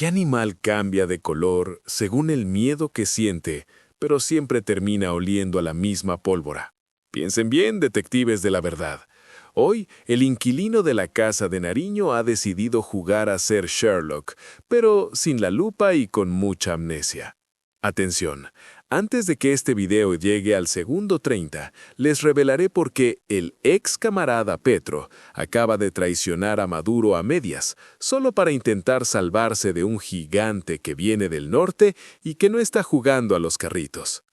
¿Qué animal cambia de color según el miedo que siente, pero siempre termina oliendo a la misma pólvora? Piensen bien, detectives de la verdad. Hoy, el inquilino de la casa de Nariño ha decidido jugar a ser Sherlock, pero sin la lupa y con mucha amnesia. Atención, antes de que este video llegue al segundo 30, les revelaré por qué el ex camarada Petro acaba de traicionar a Maduro a medias, solo para intentar salvarse de un gigante que viene del norte y que no está jugando a los carritos.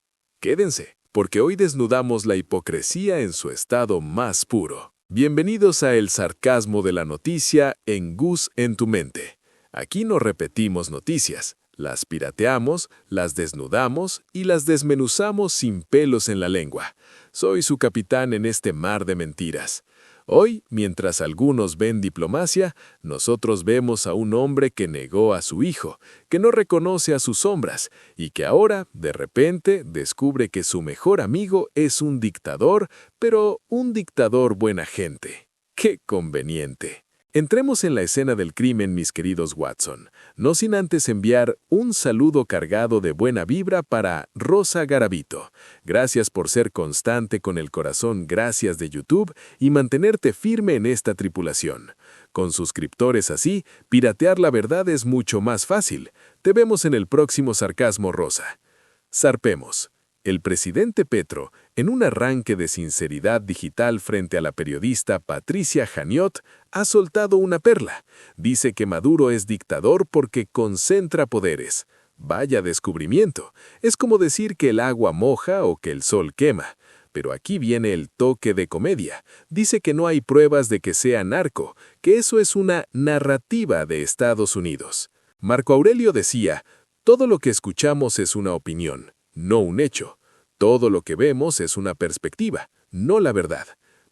Quédense, porque hoy desnudamos la hipocresía en su estado más puro. Bienvenidos a El sarcasmo de la noticia en Gus en tu mente. Aquí no repetimos noticias. Las pirateamos, las desnudamos y las desmenuzamos sin pelos en la lengua. Soy su capitán en este mar de mentiras. Hoy, mientras algunos ven diplomacia, nosotros vemos a un hombre que negó a su hijo, que no reconoce a sus sombras y que ahora, de repente, descubre que su mejor amigo es un dictador, pero un dictador buena gente. ¡Qué conveniente! Entremos en la escena del crimen, mis queridos Watson, no sin antes enviar un saludo cargado de buena vibra para Rosa Garavito. Gracias por ser constante con el corazón, gracias de YouTube y mantenerte firme en esta tripulación. Con suscriptores así, piratear la verdad es mucho más fácil. Te vemos en el próximo sarcasmo, Rosa. Zarpemos. El presidente Petro, en un arranque de sinceridad digital frente a la periodista Patricia Janiot, ha soltado una perla. Dice que Maduro es dictador porque concentra poderes. Vaya descubrimiento. Es como decir que el agua moja o que el sol quema. Pero aquí viene el toque de comedia. Dice que no hay pruebas de que sea narco, que eso es una narrativa de Estados Unidos. Marco Aurelio decía, todo lo que escuchamos es una opinión, no un hecho. Todo lo que vemos es una perspectiva, no la verdad.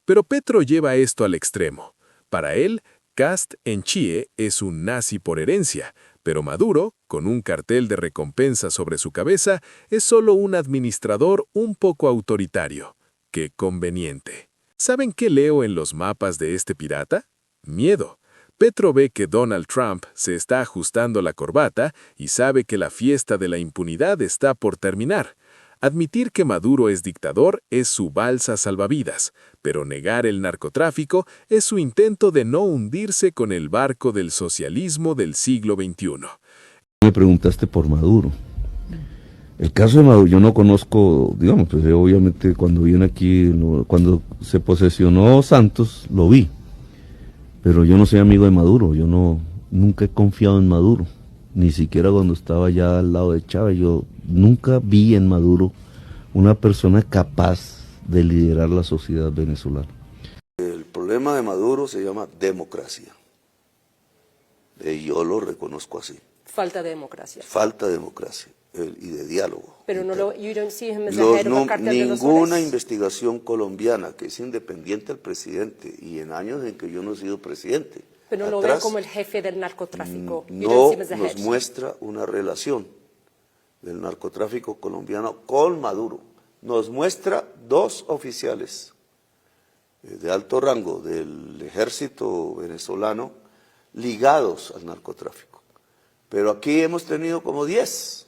Pero Petro lleva esto al extremo. Para él, Kast en Chile es un nazi por herencia, pero Maduro, con un cartel de recompensa sobre su cabeza, es solo un administrador un poco autoritario. ¡Qué conveniente! ¿Saben qué leo en los mapas de este pirata? Miedo. Petro ve que Donald Trump se está ajustando la corbata y sabe que la fiesta de la impunidad está por terminar. Admitir que Maduro es dictador es su balsa salvavidas, pero negar el narcotráfico es su intento de no hundirse con el barco del socialismo del siglo XXI. Me preguntaste por Maduro. El caso de Maduro, yo no conozco, digamos, pues obviamente cuando vine aquí, cuando se posesionó Santos, lo vi. Pero yo no soy amigo de Maduro, nunca he confiado en Maduro. Ni siquiera cuando estaba ya al lado de Chávez, yo nunca vi en Maduro una persona capaz de liderar la sociedad venezolana. El problema de Maduro se llama democracia. Yo lo reconozco así. Falta de democracia. Falta de democracia y de diálogo. Pero you don't see him as the head of a cartel de los Ninguna soles. investigación colombiana que es independiente del presidente y en años en que yo no he sido presidente. Pero no lo veo como el jefe del narcotráfico. No nos muestra una relación del narcotráfico colombiano con Maduro. Nos muestra dos oficiales de alto rango del ejército venezolano ligados al narcotráfico. Pero aquí hemos tenido como 10.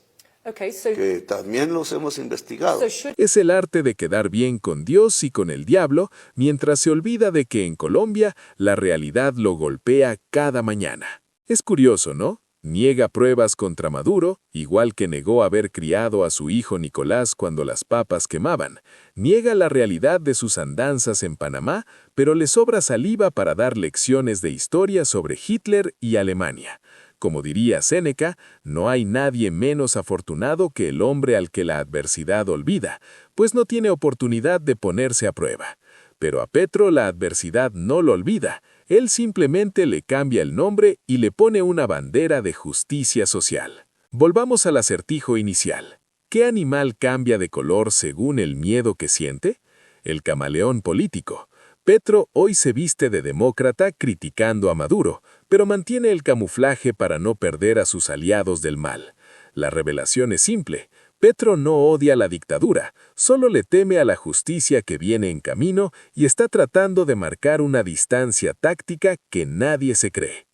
Que también los hemos investigado. Es el arte de quedar bien con Dios y con el diablo, mientras se olvida de que en Colombia la realidad lo golpea cada mañana. Es curioso, ¿no? Niega pruebas contra Maduro, igual que negó haber criado a su hijo Nicolás cuando las papas quemaban. Niega la realidad de sus andanzas en Panamá, pero le sobra saliva para dar lecciones de historia sobre Hitler y Alemania. Como diría Séneca, no hay nadie menos afortunado que el hombre al que la adversidad olvida, pues no tiene oportunidad de ponerse a prueba. Pero a Petro la adversidad no lo olvida, él simplemente le cambia el nombre y le pone una bandera de justicia social. Volvamos al acertijo inicial. ¿Qué animal cambia de color según el miedo que siente? El camaleón político. Petro hoy se viste de demócrata criticando a Maduro, pero mantiene el camuflaje para no perder a sus aliados del mal. La revelación es simple. Petro no odia la dictadura, solo le teme a la justicia que viene en camino y está tratando de marcar una distancia táctica que nadie se cree.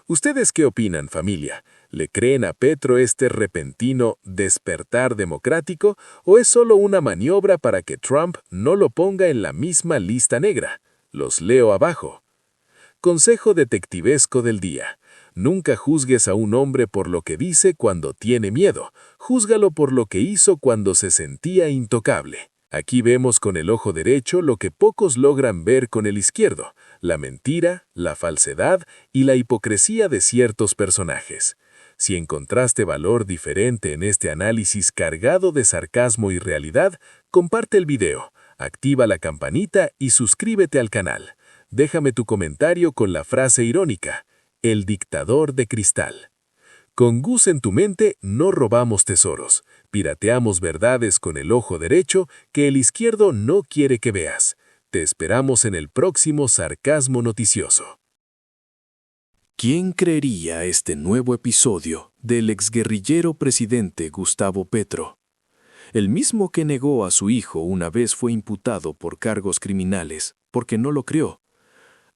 ¿Ustedes qué opinan, familia? ¿Le creen a Petro este repentino despertar democrático o es solo una maniobra para que Trump no lo ponga en la misma lista negra? Los leo abajo. Consejo detectivesco del día. Nunca juzgues a un hombre por lo que dice cuando tiene miedo. Júzgalo por lo que hizo cuando se sentía intocable. Aquí vemos con el ojo derecho lo que pocos logran ver con el izquierdo, la mentira, la falsedad y la hipocresía de ciertos personajes. Si encontraste valor diferente en este análisis cargado de sarcasmo y realidad, comparte el video, activa la campanita y suscríbete al canal. Déjame tu comentario con la frase irónica, el dictador de cristal. Con Gus en tu mente no robamos tesoros, pirateamos verdades con el ojo derecho que el izquierdo no quiere que veas. Te esperamos en el próximo Sarcasmo Noticioso. ¿Quién creería este nuevo episodio del exguerrillero presidente Gustavo Petro? El mismo que negó a su hijo una vez fue imputado por cargos criminales porque no lo crió.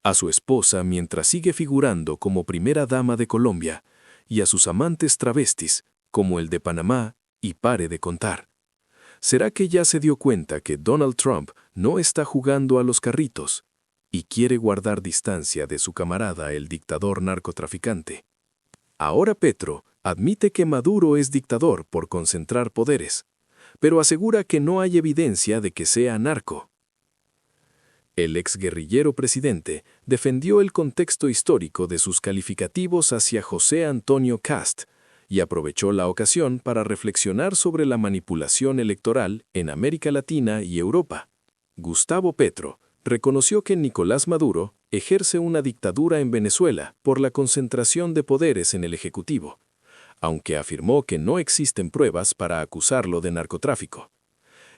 A su esposa mientras sigue figurando como primera dama de Colombia y a sus amantes travestis como el de Panamá y pare de contar. ¿Será que ya se dio cuenta que Donald Trump no está jugando a los carritos y quiere guardar distancia de su camarada el dictador narcotraficante? Ahora Petro admite que Maduro es dictador por concentrar poderes, pero asegura que no hay evidencia de que sea narco. El exguerrillero presidente defendió el contexto histórico de sus calificativos hacia José Antonio Kast y aprovechó la ocasión para reflexionar sobre la manipulación electoral en América Latina y Europa. Gustavo Petro reconoció que Nicolás Maduro ejerce una dictadura en Venezuela por la concentración de poderes en el Ejecutivo, aunque afirmó que no existen pruebas para acusarlo de narcotráfico.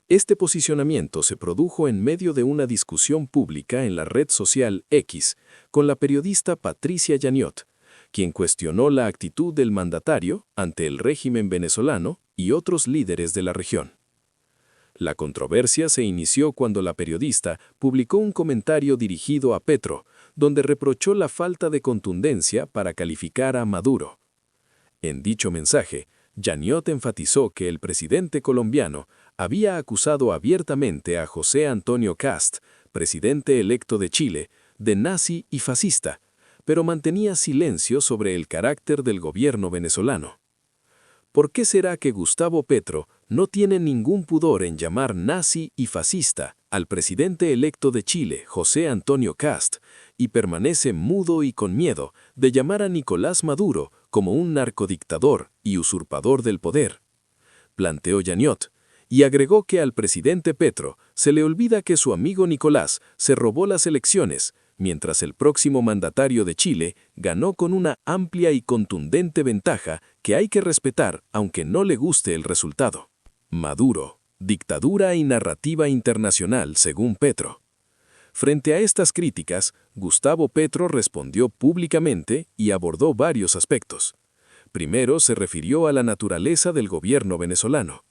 Este posicionamiento se produjo en medio de una discusión pública en la red social X con la periodista Patricia Yaniot, quien cuestionó la actitud del mandatario ante el régimen venezolano y otros líderes de la región. La controversia se inició cuando la periodista publicó un comentario dirigido a Petro, donde reprochó la falta de contundencia para calificar a Maduro. En dicho mensaje, Yaniot enfatizó que el presidente colombiano había acusado abiertamente a José Antonio Kast, presidente electo de Chile, de nazi y fascista, pero mantenía silencio sobre el carácter del gobierno venezolano. ¿Por qué será que Gustavo Petro no tiene ningún pudor en llamar nazi y fascista al presidente electo de Chile, José Antonio Kast, y permanece mudo y con miedo de llamar a Nicolás Maduro como un narcodictador y usurpador del poder? Planteó Yaniot, y agregó que al presidente Petro se le olvida que su amigo Nicolás se robó las elecciones, mientras el próximo mandatario de Chile ganó con una amplia y contundente ventaja que hay que respetar aunque no le guste el resultado. Maduro, dictadura y narrativa internacional según Petro. Frente a estas críticas, Gustavo Petro respondió públicamente y abordó varios aspectos. Primero se refirió a la naturaleza del gobierno venezolano.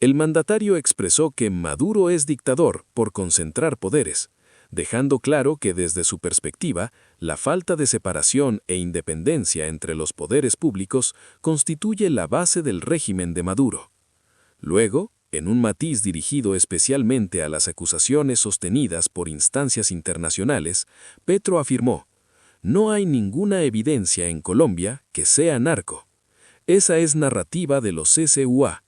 El mandatario expresó que Maduro es dictador por concentrar poderes, dejando claro que desde su perspectiva, la falta de separación e independencia entre los poderes públicos constituye la base del régimen de Maduro. Luego, en un matiz dirigido especialmente a las acusaciones sostenidas por instancias internacionales, Petro afirmó: «No hay ninguna evidencia en Colombia que sea narco. Esa es narrativa de los CCUA».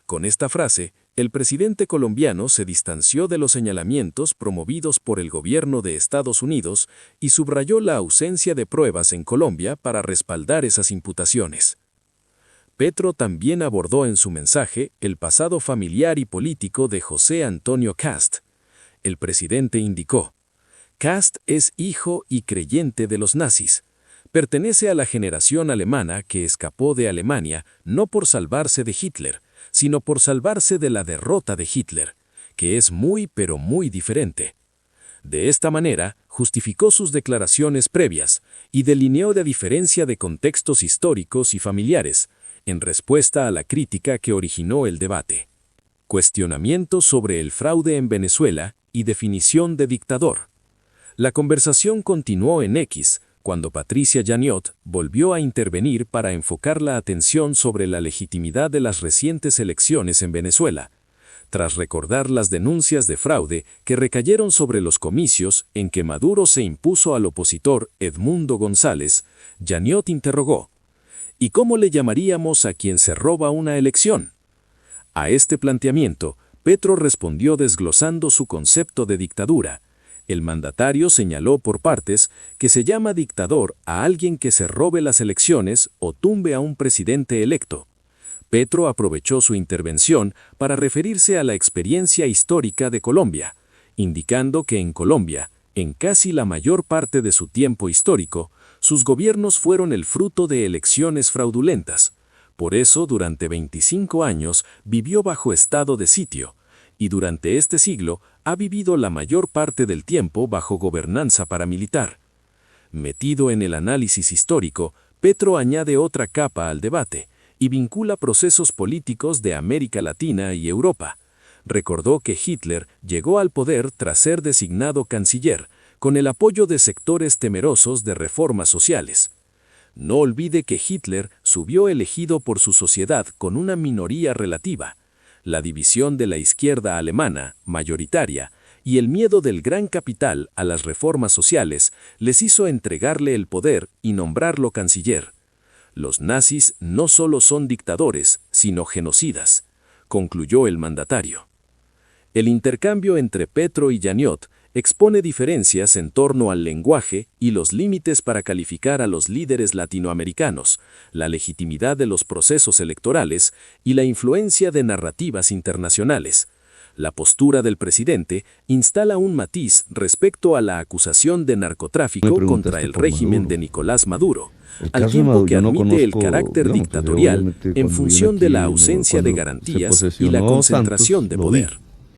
Con esta frase, el presidente colombiano se distanció de los señalamientos promovidos por el gobierno de Estados Unidos y subrayó la ausencia de pruebas en Colombia para respaldar esas imputaciones. Petro también abordó en su mensaje el pasado familiar y político de José Antonio Kast. El presidente indicó: «Kast es hijo y creyente de los nazis. Pertenece a la generación alemana que escapó de Alemania no por salvarse de Hitler, sino por salvarse de la derrota de Hitler, que es muy pero muy diferente». De esta manera, justificó sus declaraciones previas y delineó la diferencia de contextos históricos y familiares, en respuesta a la crítica que originó el debate. Cuestionamiento sobre el fraude en Venezuela y definición de dictador. La conversación continuó en X, cuando Patricia Janiot volvió a intervenir para enfocar la atención sobre la legitimidad de las recientes elecciones en Venezuela, tras recordar las denuncias de fraude que recayeron sobre los comicios en que Maduro se impuso al opositor Edmundo González. Janiot interrogó: ¿y cómo le llamaríamos a quien se roba una elección? A este planteamiento, Petro respondió desglosando su concepto de dictadura. El mandatario señaló por partes que se llama dictador a alguien que se robe las elecciones o tumbe a un presidente electo. Petro aprovechó su intervención para referirse a la experiencia histórica de Colombia, indicando que en Colombia, en casi la mayor parte de su tiempo histórico, sus gobiernos fueron el fruto de elecciones fraudulentas. Por eso, durante 25 años vivió bajo estado de sitio, y durante este siglo ha vivido la mayor parte del tiempo bajo gobernanza paramilitar. Metido en el análisis histórico, Petro añade otra capa al debate y vincula procesos políticos de América Latina y Europa. Recordó que Hitler llegó al poder tras ser designado canciller, con el apoyo de sectores temerosos de reformas sociales. No olvide que Hitler subió elegido por su sociedad con una minoría relativa. La división de la izquierda alemana, mayoritaria, y el miedo del gran capital a las reformas sociales les hizo entregarle el poder y nombrarlo canciller. Los nazis no solo son dictadores, sino genocidas, concluyó el mandatario. El intercambio entre Petro y Janiot expone diferencias en torno al lenguaje y los límites para calificar a los líderes latinoamericanos, la legitimidad de los procesos electorales y la influencia de narrativas internacionales. La postura del presidente instala un matiz respecto a la acusación de narcotráfico contra el régimen de Nicolás Maduro, al tiempo que admite el carácter dictatorial en función de la ausencia de garantías y la concentración de poder.